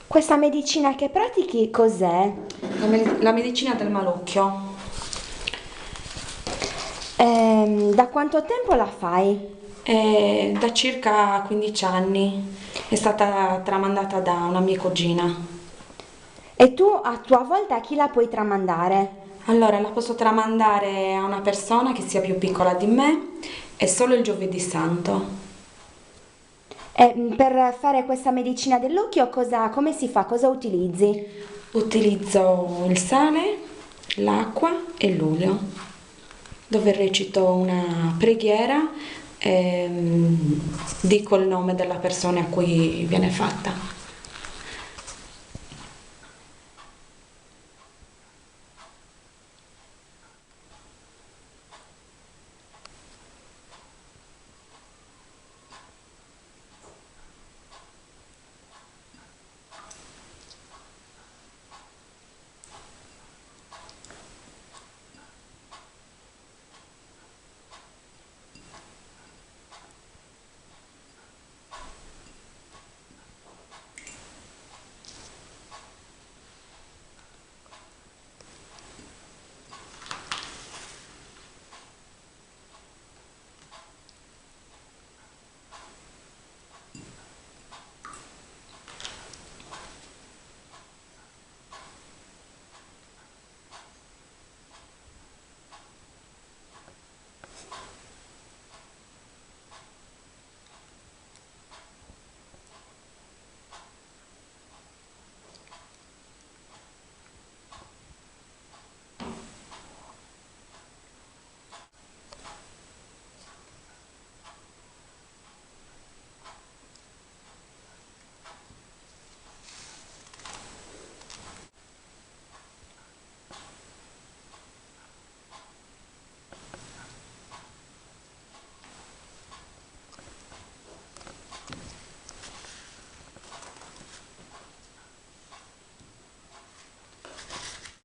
Questa medicina che pratichi cos'è? La medicina del malocchio. Da quanto tempo la fai? È da circa 15 anni. È stata tramandata da una mia cugina. E tu a tua volta a chi la puoi tramandare? Allora, la posso tramandare a una persona che sia più piccola di me e solo il giovedì santo. Per fare questa medicina dell'occhio come si fa? Cosa utilizzi? Utilizzo il sale, l'acqua e l'olio, dove recito una preghiera e dico il nome della persona a cui viene fatta.